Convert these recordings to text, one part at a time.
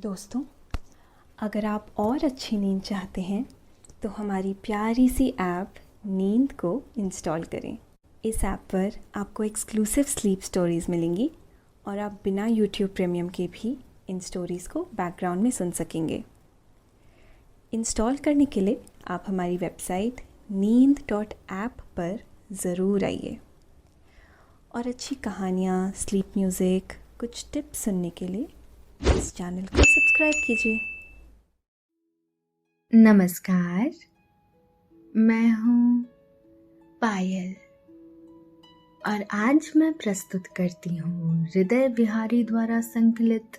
दोस्तों, अगर आप और अच्छी नींद चाहते हैं तो हमारी प्यारी सी ऐप नींद को इंस्टॉल करें। इस ऐप पर आपको एक्सक्लूसिव स्लीप स्टोरीज़ मिलेंगी और आप बिना यूट्यूब प्रीमियम के भी इन स्टोरीज़ को बैकग्राउंड में सुन सकेंगे। इंस्टॉल करने के लिए आप हमारी वेबसाइट neend.app पर ज़रूर आइए और अच्छी कहानियाँ, स्लीप म्यूज़िक, कुछ टिप्स सुनने के लिए इस चैनल को सब्सक्राइब कीजिए। नमस्कार, मैं हूँ पायल और आज मैं प्रस्तुत करती हूँ हृदय विहारी द्वारा संकलित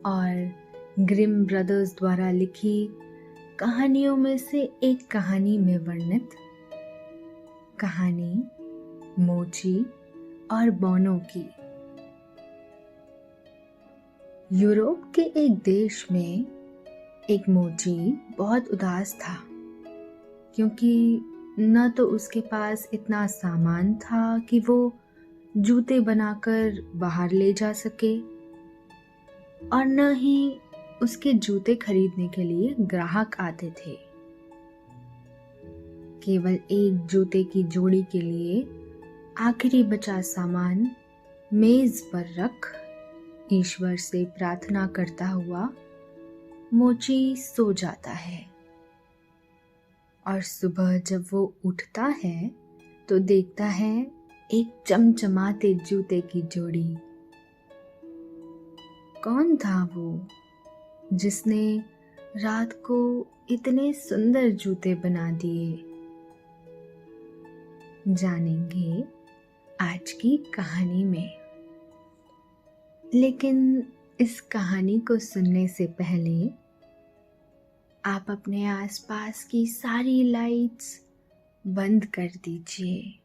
और ग्रिम ब्रदर्स द्वारा लिखी कहानियों में से एक कहानी में वर्णित कहानी मोची और बोनो की। यूरोप के एक देश में एक मोची बहुत उदास था क्योंकि न तो उसके पास इतना सामान था कि वो जूते बनाकर बाहर ले जा सके और न ही उसके जूते खरीदने के लिए ग्राहक आते थे। केवल एक जूते की जोड़ी के लिए आखिरी बचा सामान मेज पर रख ईश्वर से प्रार्थना करता हुआ मोची सो जाता है और सुबह जब वो उठता है तो देखता है एक चमचमाते जूते की जोड़ी। कौन था वो जिसने रात को इतने सुंदर जूते बना दिए? जानेंगे आज की कहानी में। लेकिन इस कहानी को सुनने से पहले आप अपने आसपास की सारी लाइट्स बंद कर दीजिए।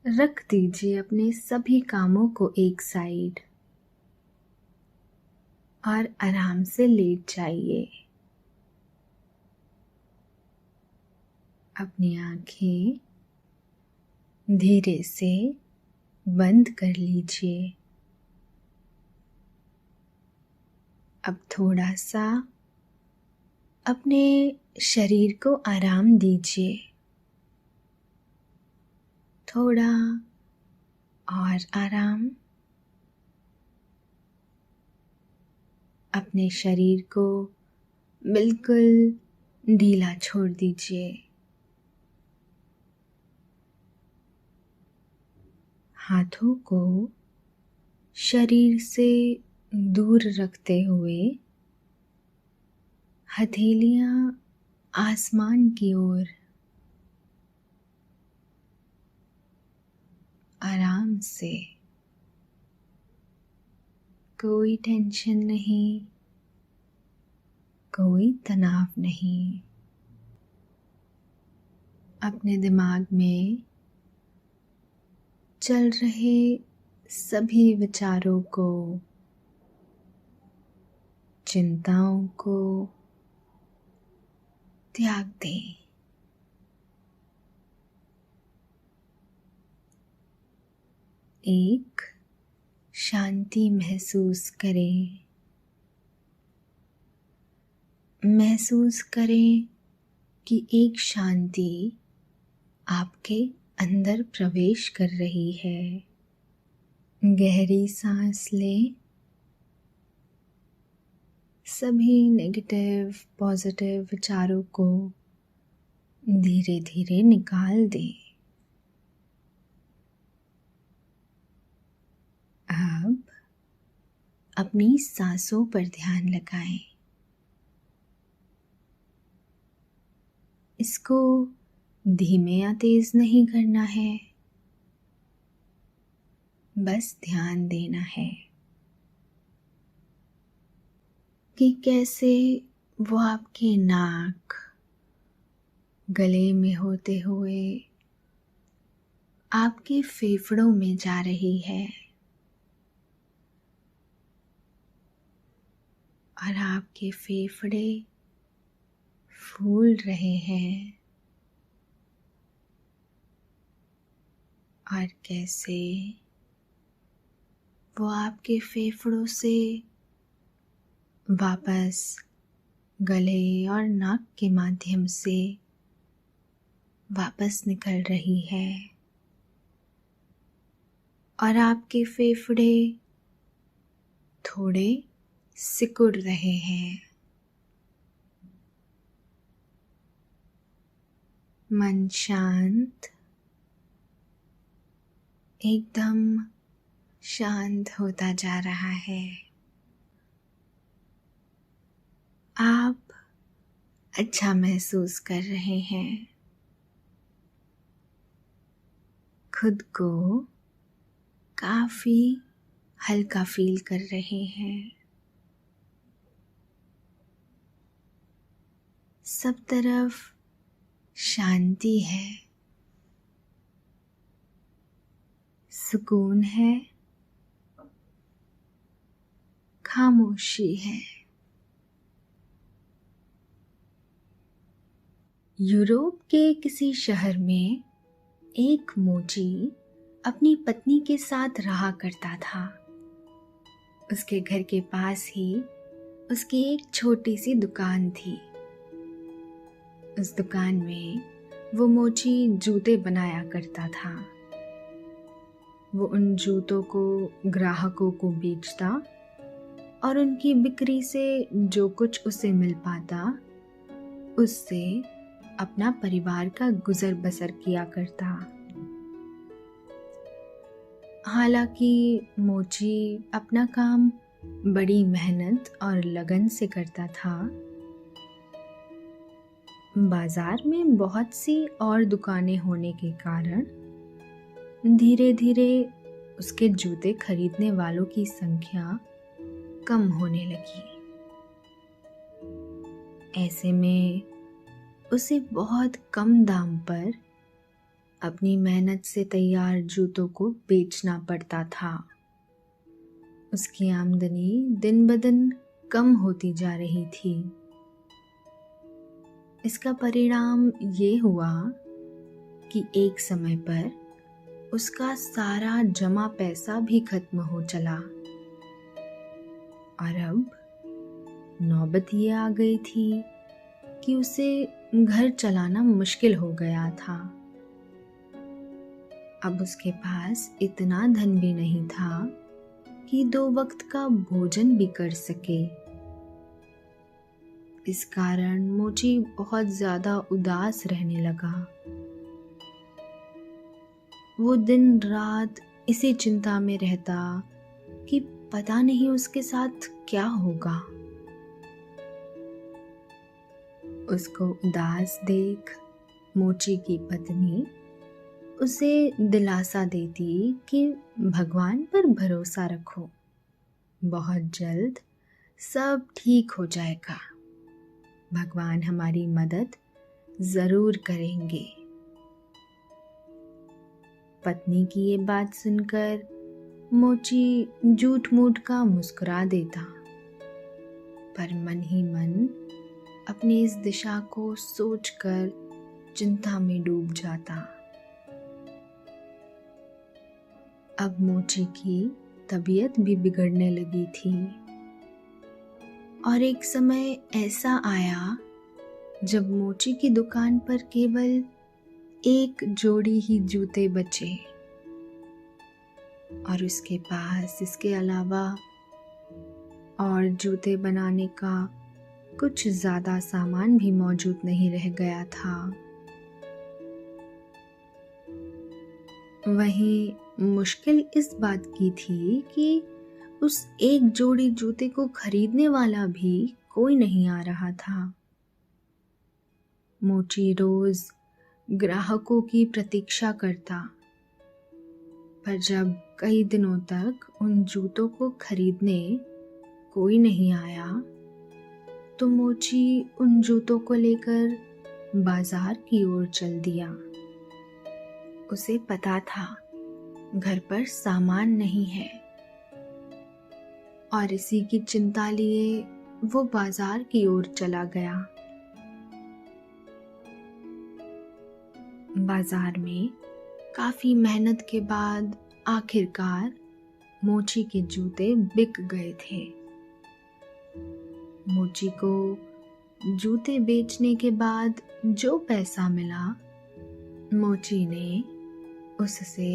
रख दीजिए अपने सभी कामों को एक साइड और आराम से लेट जाइए। अपनी आंखें धीरे से बंद कर लीजिए। अब थोड़ा सा अपने शरीर को आराम दीजिए। थोड़ा और आराम। अपने शरीर को बिल्कुल ढीला छोड़ दीजिए। हाथों को शरीर से दूर रखते हुए हथेलियां आसमान की ओर आराम से। कोई टेंशन नहीं, कोई तनाव नहीं। अपने दिमाग में चल रहे सभी विचारों को, चिंताओं को त्याग दें। एक शांति महसूस करें। महसूस करें कि एक शांति आपके अंदर प्रवेश कर रही है। गहरी सांस लें। सभी नेगेटिव पॉजिटिव विचारों को धीरे धीरे निकाल दें। अब अपनी सांसों पर ध्यान लगाएं। इसको धीमे या तेज नहीं करना है, बस ध्यान देना है कि कैसे वो आपके नाक, गले में होते हुए आपके फेफड़ों में जा रही है और आपके फेफड़े फूल रहे हैं और कैसे वो आपके फेफड़ों से वापस गले और नाक के माध्यम से वापस निकल रही है और आपके फेफड़े थोड़े सिकुड़ रहे हैं। मन शांत, एकदम शांत होता जा रहा है। आप अच्छा महसूस कर रहे हैं, खुद को काफी हल्का फील कर रहे हैं। सब तरफ शांति है, सुकून है, खामोशी है। यूरोप के किसी शहर में एक मोची अपनी पत्नी के साथ रहा करता था। उसके घर के पास ही उसकी एक छोटी सी दुकान थी। उस दुकान में वो मोची जूते बनाया करता था। वो उन जूतों को ग्राहकों को बेचता और उनकी बिक्री से जो कुछ उसे मिल पाता उससे अपना परिवार का गुजर बसर किया करता। हालांकि मोची अपना काम बड़ी मेहनत और लगन से करता था, बाजार में बहुत सी और दुकानें होने के कारण धीरे धीरे उसके जूते खरीदने वालों की संख्या कम होने लगी। ऐसे में उसे बहुत कम दाम पर अपनी मेहनत से तैयार जूतों को बेचना पड़ता था। उसकी आमदनी दिन ब दिन कम होती जा रही थी। इसका परिणाम ये हुआ कि एक समय पर उसका सारा जमा पैसा भी खत्म हो चला और अब नौबत ये आ गई थी कि उसे घर चलाना मुश्किल हो गया था। अब उसके पास इतना धन भी नहीं था कि 2 वक्त का भोजन भी कर सके। इस कारण मोची बहुत ज्यादा उदास रहने लगा। वो दिन रात इसी चिंता में रहता कि पता नहीं उसके साथ क्या होगा। उसको उदास देख मोची की पत्नी उसे दिलासा देती कि भगवान पर भरोसा रखो, बहुत जल्द सब ठीक हो जाएगा, भगवान हमारी मदद जरूर करेंगे। पत्नी की ये बात सुनकर मोची झूठ मूठ का मुस्कुरा देता, पर मन ही मन अपनी इस दिशा को सोचकर चिंता में डूब जाता। अब मोची की तबीयत भी बिगड़ने लगी थी और एक समय ऐसा आया जब मोची की दुकान पर केवल एक जोड़ी ही जूते बचे और उसके पास इसके अलावा और जूते बनाने का कुछ ज्यादा सामान भी मौजूद नहीं रह गया था। वहीं मुश्किल इस बात की थी कि उस एक जोड़ी जूते को खरीदने वाला भी कोई नहीं आ रहा था। मोची रोज ग्राहकों की प्रतीक्षा करता, पर जब कई दिनों तक उन जूतों को खरीदने कोई नहीं आया तो मोची उन जूतों को लेकर बाजार की ओर चल दिया। उसे पता था घर पर सामान नहीं है और इसी की चिंता लिए वो बाजार की ओर चला गया। बाजार में काफी मेहनत के बाद आखिरकार मोची के जूते बिक गए थे। मोची को जूते बेचने के बाद जो पैसा मिला, मोची ने उससे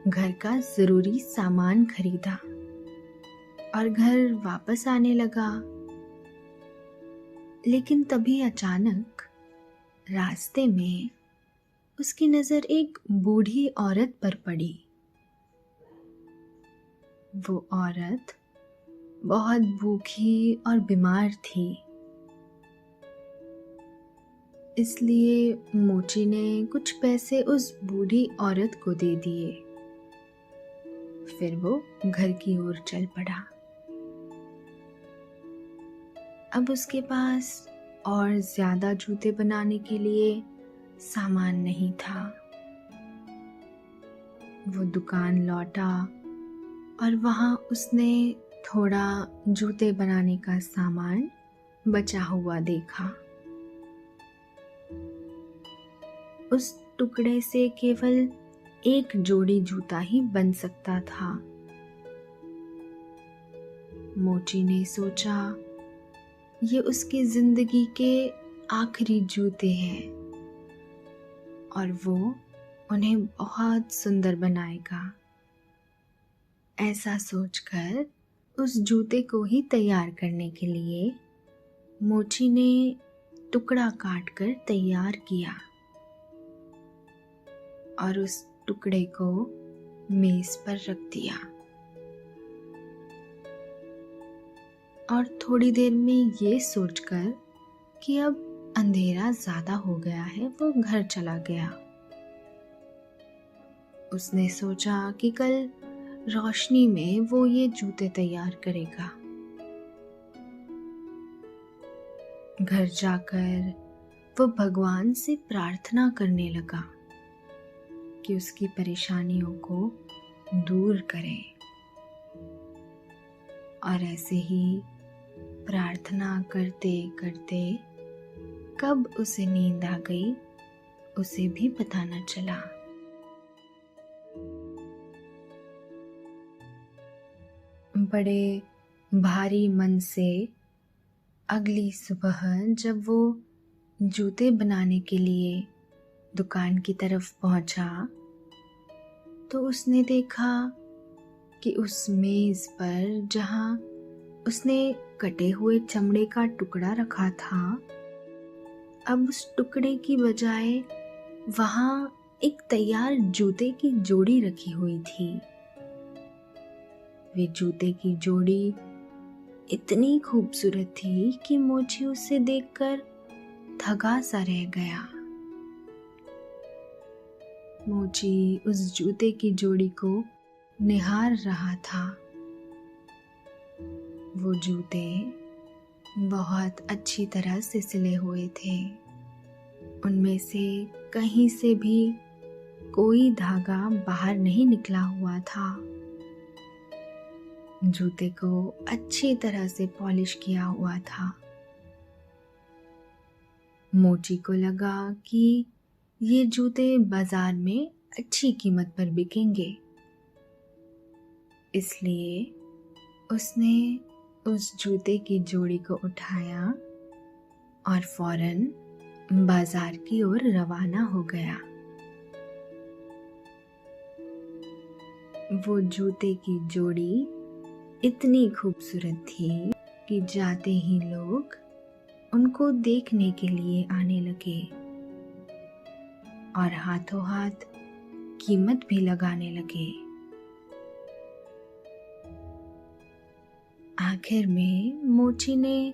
घर का जरूरी सामान खरीदा और घर वापस आने लगा। लेकिन तभी अचानक रास्ते में उसकी नजर एक बूढ़ी औरत पर पड़ी। वो औरत बहुत भूखी और बीमार थी, इसलिए मोची ने कुछ पैसे उस बूढ़ी औरत को दे दिए। फिर वो घर की ओर चल पड़ा। अब उसके पास और ज्यादा जूते बनाने के लिए सामान नहीं था। वो दुकान लौटा और वहां उसने थोड़ा जूते बनाने का सामान बचा हुआ देखा। उस टुकड़े से केवल एक जोड़ी जूता ही बन सकता था। मोची ने सोचा, ये उसकी जिंदगी के आखिरी जूते हैं और वो उन्हें बहुत सुंदर बनाएगा। ऐसा सोचकर उस जूते को ही तैयार करने के लिए मोची ने टुकड़ा काटकर तैयार किया और उस टुकड़े को मेज पर रख दिया। और थोड़ी देर में ये सोचकर कि अब अंधेरा ज्यादा हो गया है, वो घर चला गया। उसने सोचा कि कल रोशनी में वो ये जूते तैयार करेगा। घर जाकर वो भगवान से प्रार्थना करने लगा कि उसकी परेशानियों को दूर करे। और ऐसे ही प्रार्थना करते करते कब उसे नींद आ गई, उसे भी पता न चला। बड़े भारी मन से अगली सुबह जब वो जूते बनाने के लिए दुकान की तरफ पहुंचा, तो उसने देखा कि उस मेज पर जहां उसने कटे हुए चमड़े का टुकड़ा रखा था, अब उस टुकड़े की बजाय वहां एक तैयार जूते की जोड़ी रखी हुई थी। वे जूते की जोड़ी इतनी खूबसूरत थी कि मोची उसे देखकर थका सा रह गया। मोची उस जूते की जोड़ी को निहार रहा था। वो जूते बहुत अच्छी तरह से सिले हुए थे। उनमें से कहीं से भी कोई धागा बाहर नहीं निकला हुआ था। जूते को अच्छी तरह से पॉलिश किया हुआ था। मोची को लगा कि ये जूते बाजार में अच्छी कीमत पर बिकेंगे, इसलिए उसने उस जूते की जोड़ी को उठाया और फौरन बाजार की ओर रवाना हो गया। वो जूते की जोड़ी इतनी खूबसूरत थी कि जाते ही लोग उनको देखने के लिए आने लगे और हाथों हाथ कीमत भी लगाने लगे। आखिर में मोची ने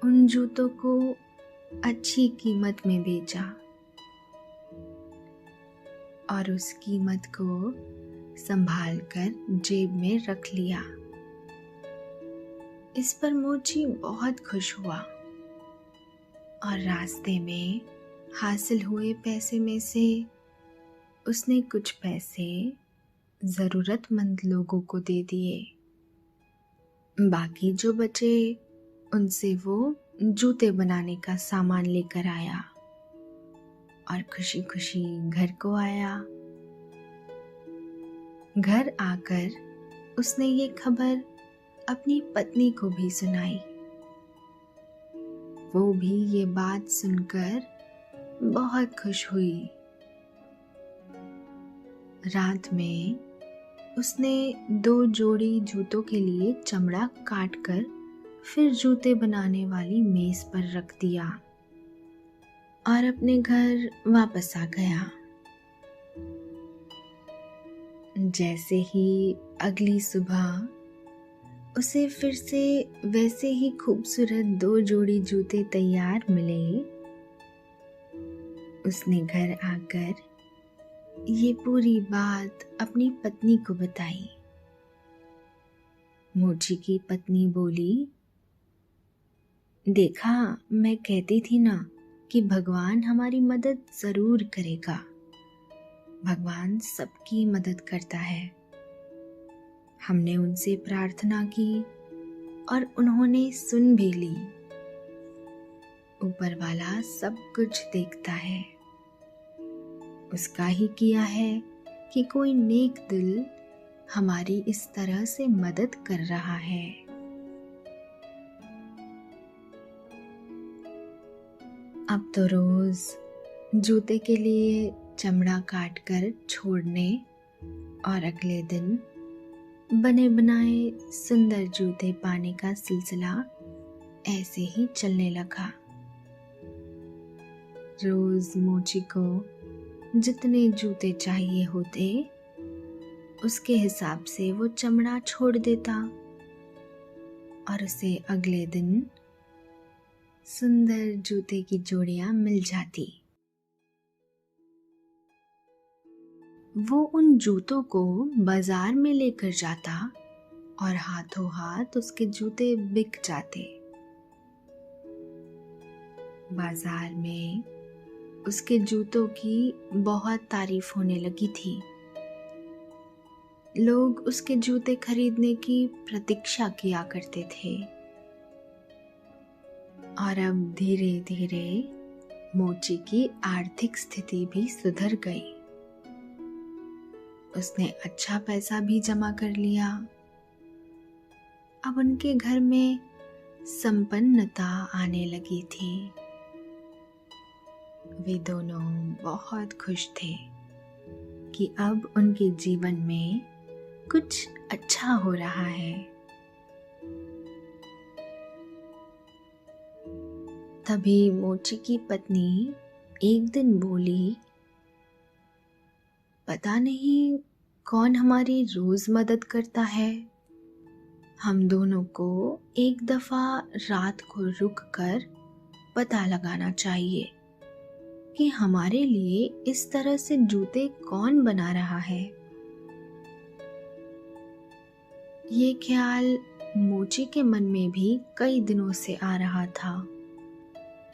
उन जूतों को अच्छी कीमत में बेचा और उस कीमत को संभाल कर जेब में रख लिया। इस पर मोची बहुत खुश हुआ और रास्ते में हासिल हुए पैसे में से उसने कुछ पैसे जरूरतमंद लोगों को दे दिए। बाकी जो बचे उनसे वो जूते बनाने का सामान लेकर आया और खुशी खुशी घर को आया। घर आकर उसने ये खबर अपनी पत्नी को भी सुनाई। वो भी ये बात सुनकर बहुत खुश हुई। रात में उसने 2 जोड़ी जूतों के लिए चमड़ा काटकर फिर जूते बनाने वाली मेज पर रख दिया और अपने घर वापस आ गया। जैसे ही अगली सुबह उसे फिर से वैसे ही खूबसूरत 2 जोड़ी जूते तैयार मिले, उसने घर आकर ये पूरी बात अपनी पत्नी को बताई। मोची की पत्नी बोली, देखा, मैं कहती थी ना कि भगवान हमारी मदद जरूर करेगा। भगवान सबकी मदद करता है। हमने उनसे प्रार्थना की और उन्होंने सुन भी ली। ऊपर वाला सब कुछ देखता है। उसका ही किया है कि कोई नेक दिल हमारी इस तरह से मदद कर रहा है। अब तो रोज जूते के लिए चमड़ा काटकर छोड़ने और अगले दिन बने बनाए सुंदर जूते पाने का सिलसिला ऐसे ही चलने लगा। रोज मोची को जितने जूते चाहिए होते उसके हिसाब से वो चमड़ा छोड़ देता और उसे अगले दिन सुंदर जूते की जोड़ियां मिल जाती। वो उन जूतों को बाजार में लेकर जाता और हाथों हाथ उसके जूते बिक जाते। बाजार में उसके जूतों की बहुत तारीफ होने लगी थी। लोग उसके जूते खरीदने की प्रतीक्षा किया करते थे। और अब धीरे धीरे मोची की आर्थिक स्थिति भी सुधर गई। उसने अच्छा पैसा भी जमा कर लिया। अब उनके घर में संपन्नता आने लगी थी। वे दोनों बहुत खुश थे कि अब उनके जीवन में कुछ अच्छा हो रहा है। तभी मोची की पत्नी एक दिन बोली, पता नहीं कौन हमारी रोज मदद करता है। हम दोनों को एक दफा रात को रुक कर पता लगाना चाहिए कि हमारे लिए इस तरह से जूते कौन बना रहा है। ये ख्याल मोची के मन में भी कई दिनों से आ रहा था,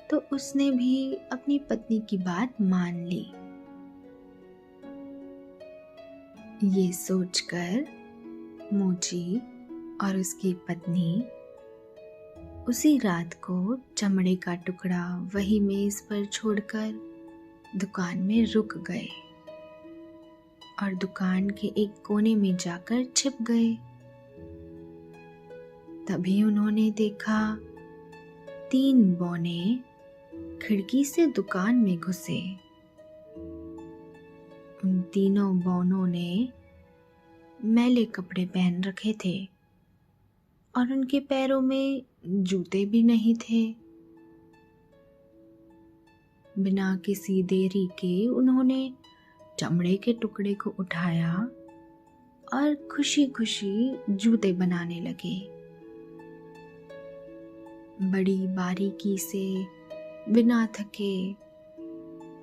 तो उसने भी अपनी पत्नी की बात मान ली। ये सोचकर मोची और उसकी पत्नी उसी रात को चमड़े का टुकड़ा वही मेज पर छोड़कर दुकान में रुक गए और दुकान के एक कोने में जाकर छिप गए। तभी उन्होंने देखा 3 बौने खिड़की से दुकान में घुसे। उन तीनों बौनों ने मैले कपड़े पहन रखे थे और उनके पैरों में जूते भी नहीं थे। बिना किसी देरी के उन्होंने चमड़े के टुकड़े को उठाया और खुशी खुशी जूते बनाने लगे। बड़ी बारीकी से, बिना थके,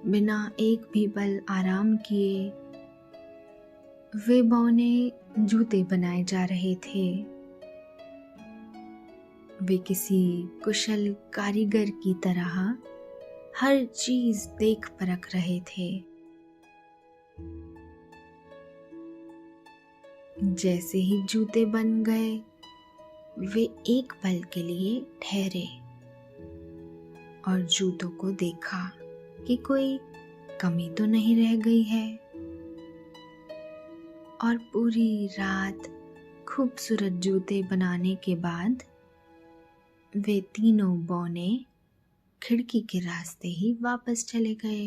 बिना एक भी पल आराम किए वे बौने जूते बनाए जा रहे थे। वे किसी कुशल कारीगर की तरह हर चीज देख परख रहे थे। जैसे ही जूते बन गए वे एक पल के लिए ठहरे और जूतों को देखा कि कोई कमी तो नहीं रह गई है। और पूरी रात खूबसूरत जूते बनाने के बाद वे तीनों बौने खिड़की के रास्ते ही वापस चले गए।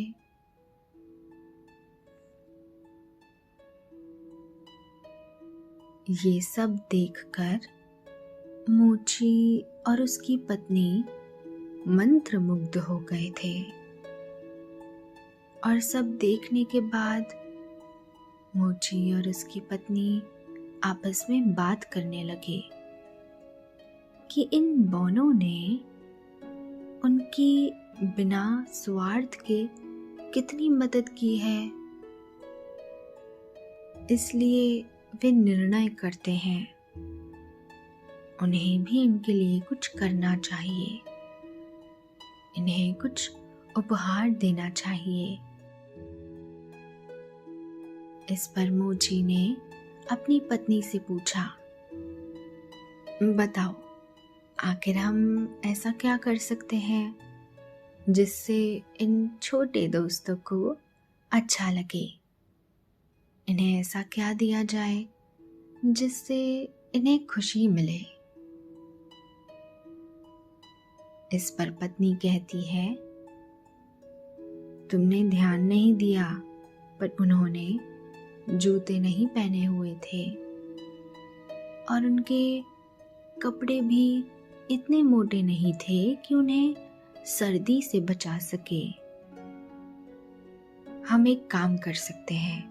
ये सब देखकर मोची और उसकी पत्नी मंत्रमुग्ध हो गए थे और सब देखने के बाद मोची और उसकी पत्नी आपस में बात करने लगे कि इन बौनों ने उनकी बिना स्वार्थ के कितनी मदद की है। इसलिए वे निर्णय करते हैं उन्हें भी इनके लिए कुछ करना चाहिए, इन्हें कुछ उपहार देना चाहिए। इस पर मोची ने अपनी पत्नी से पूछा, बताओ आखिर हम ऐसा क्या कर सकते हैं जिससे इन छोटे दोस्तों को अच्छा लगे। इन्हें ऐसा क्या दिया जाए जिससे इन्हें खुशी मिले। इस पर पत्नी कहती है, तुमने ध्यान नहीं दिया पर उन्होंने जूते नहीं पहने हुए थे और उनके कपड़े भी इतने मोटे नहीं थे कि उन्हें सर्दी से बचा सके। हम एक काम कर सकते हैं,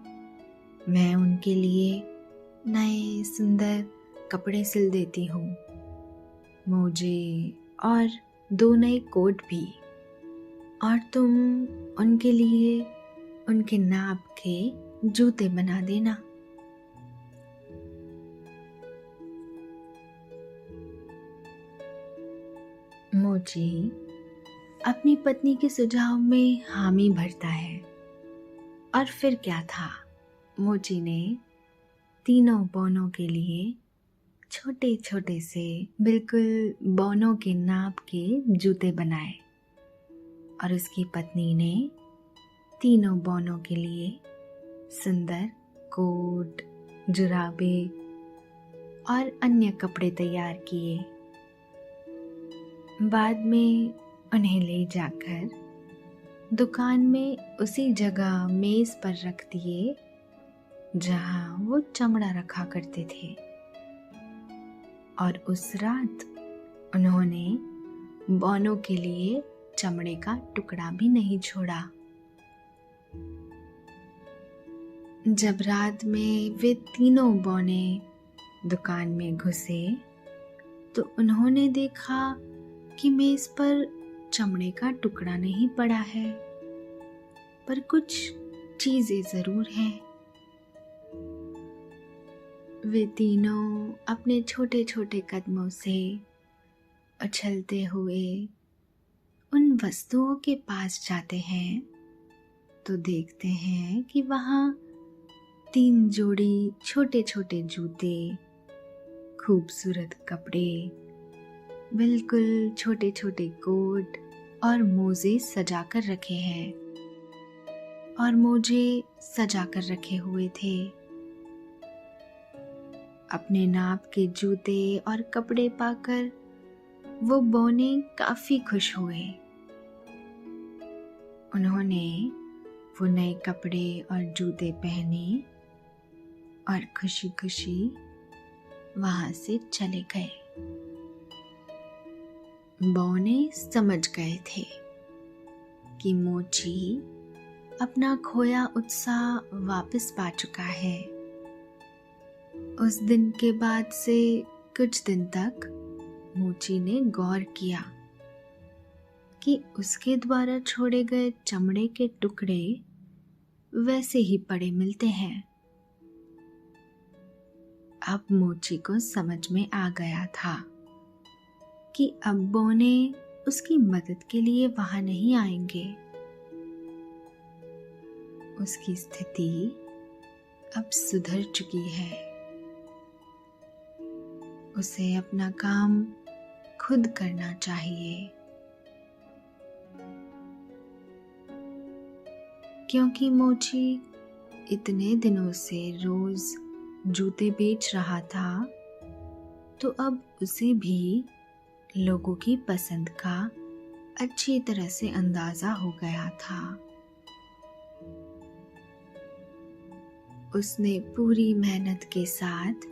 मैं उनके लिए नए सुंदर कपड़े सिल देती हूँ, मोजे और 2 नए कोट भी, और तुम उनके लिए उनके नाप के जूते बना देना। मोची अपनी पत्नी के सुझाव में हामी भरता है और फिर क्या था, मोची ने तीनों बौनों के लिए छोटे छोटे से बिल्कुल बौनों के नाप के जूते बनाए और उसकी पत्नी ने तीनों बौनों के लिए सुंदर कोट, जुराबे और अन्य कपड़े तैयार किए। बाद में उन्हें ले जाकर दुकान में उसी जगह मेज पर रख दिए जहां वो चमड़ा रखा करते थे और उस रात उन्होंने बौनों के लिए चमड़े का टुकड़ा भी नहीं छोड़ा। जब रात में वे तीनों बौने दुकान में घुसे तो उन्होंने देखा कि मेज पर चमड़े का टुकड़ा नहीं पड़ा है, पर कुछ चीजें जरूर हैं। वे तीनों अपने छोटे छोटे कदमों से उछलते हुए उन वस्तुओं के पास जाते हैं तो देखते हैं कि वहाँ 3 जोड़ी छोटे छोटे जूते, खूबसूरत कपड़े, बिल्कुल छोटे छोटे कोट और मोजे सजा कर रखे हैं और मोजे सजा कर रखे हुए थे। अपने नाप के जूते और कपड़े पाकर वो बौने काफी खुश हुए। उन्होंने वो नए कपड़े और जूते पहने और खुशी खुशी वहां से चले गए। बौने समझ गए थे कि मोची अपना खोया उत्साह वापस पा चुका है। उस दिन के बाद से कुछ दिन तक मोची ने गौर किया कि उसके द्वारा छोड़े गए चमड़े के टुकड़े वैसे ही पड़े मिलते हैं। अब मोची को समझ में आ गया था कि अब बौने उसकी मदद के लिए वहां नहीं आएंगे। उसकी स्थिति अब सुधर चुकी है। उसे अपना काम खुद करना चाहिए, क्योंकि मोची इतने दिनों से रोज जूते बेच रहा था तो अब उसे भी लोगों की पसंद का अच्छी तरह से अंदाजा हो गया था। उसने पूरी मेहनत के साथ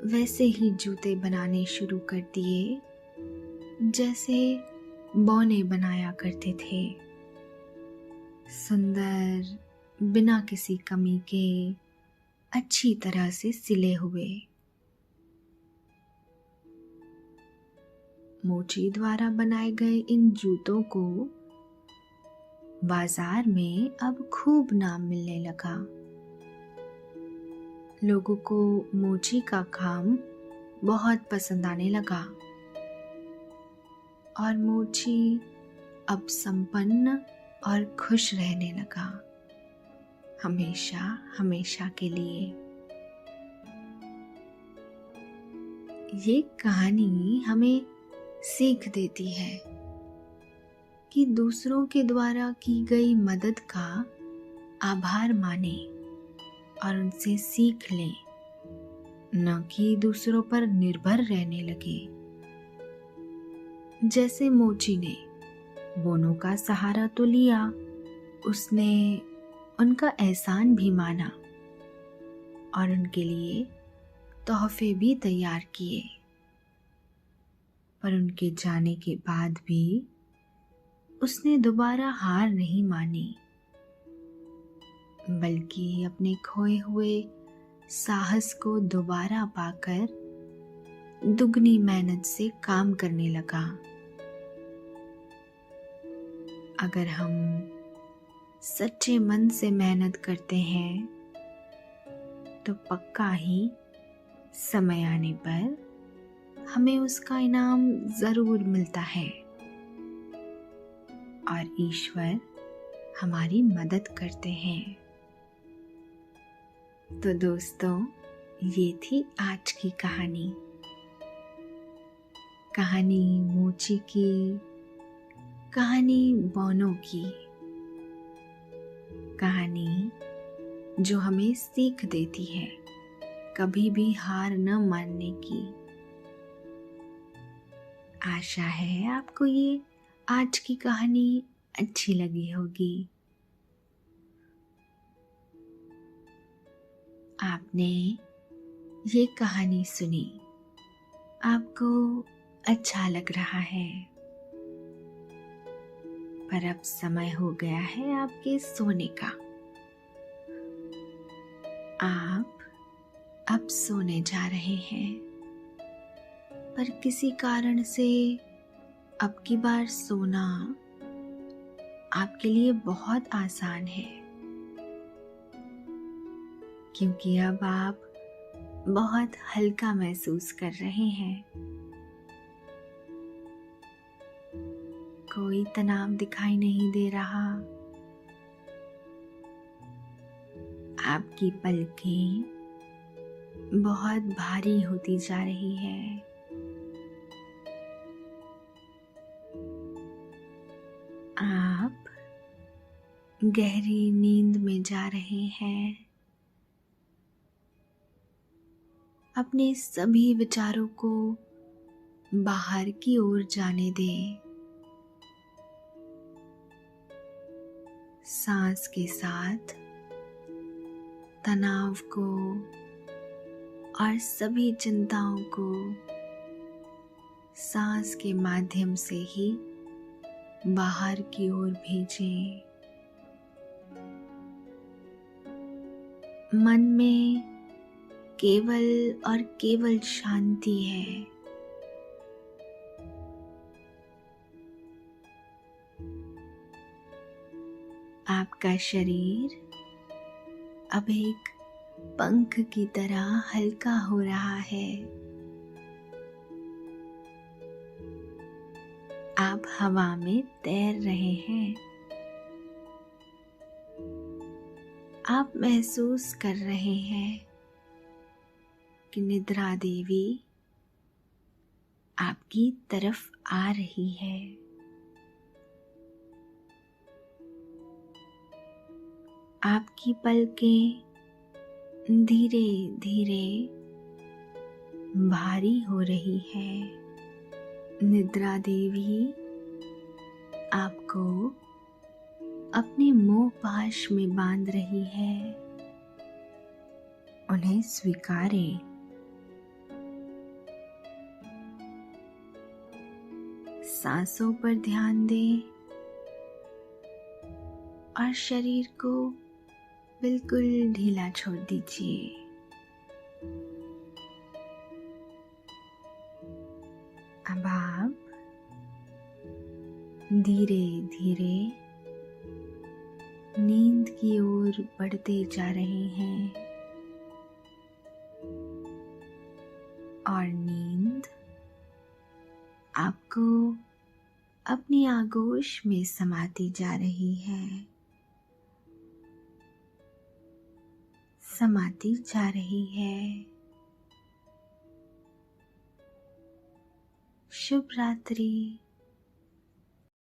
वैसे ही जूते बनाने शुरू कर दिए जैसे बौने बनाया करते थे। सुंदर, बिना किसी कमी के, अच्छी तरह से सिले हुए। मोची द्वारा बनाए गए इन जूतों को बाजार में अब खूब नाम मिलने लगा। लोगों को मोची का काम बहुत पसंद आने लगा और मोची अब संपन्न और खुश रहने लगा, हमेशा हमेशा के लिए। ये कहानी हमें सीख देती है कि दूसरों के द्वारा की गई मदद का आभार माने और उनसे सीख लें, न कि दूसरों पर निर्भर रहने लगे। जैसे मोची ने बोनों का सहारा तो लिया, उसने उनका एहसान भी माना और उनके लिए तोहफे भी तैयार किए। पर उनके जाने के बाद भी उसने दोबारा हार नहीं मानी, बल्कि अपने खोए हुए साहस को दोबारा पाकर दुगनी मेहनत से काम करने लगा। अगर हम सच्चे मन से मेहनत करते हैं तो पक्का ही समय आने पर हमें उसका इनाम जरूर मिलता है और ईश्वर हमारी मदद करते हैं। तो दोस्तों, ये थी आज की कहानी मोची की, कहानी बोनों की, कहानी जो हमें सीख देती है कभी भी हार न मानने की। आशा है आपको ये आज की कहानी अच्छी लगी होगी। आपने ये कहानी सुनी, आपको अच्छा लग रहा है, पर अब समय हो गया है आपके सोने का। आप अब सोने जा रहे हैं, पर किसी कारण से अब की बार सोना आपके लिए बहुत आसान है, क्योंकि अब आप बहुत हल्का महसूस कर रहे हैं। कोई तनाव दिखाई नहीं दे रहा। आपकी पलकें बहुत भारी होती जा रही है। आप गहरी नींद में जा रहे हैं। अपने सभी विचारों को बाहर की ओर जाने दें। सांस के साथ तनाव को और सभी चिंताओं को सांस के माध्यम से ही बाहर की ओर भेजें। मन में केवल और केवल शांति है। आपका शरीर अब एक पंख की तरह हल्का हो रहा है। आप हवा में तैर रहे हैं। आप महसूस कर रहे हैं कि निद्रा देवी आपकी तरफ आ रही है। आपकी पलकें धीरे धीरे भारी हो रही है। निद्रा देवी आपको अपने मोह पाश में बांध रही है। उन्हें स्वीकारें। सांसों पर ध्यान दें और शरीर को बिल्कुल ढीला छोड़ दीजिए। अब आप धीरे धीरे नींद की ओर बढ़ते जा रहे हैं और नींद आपको अपनी आगोश में समाती जा रही है, समाती जा रही है। शुभ रात्रि।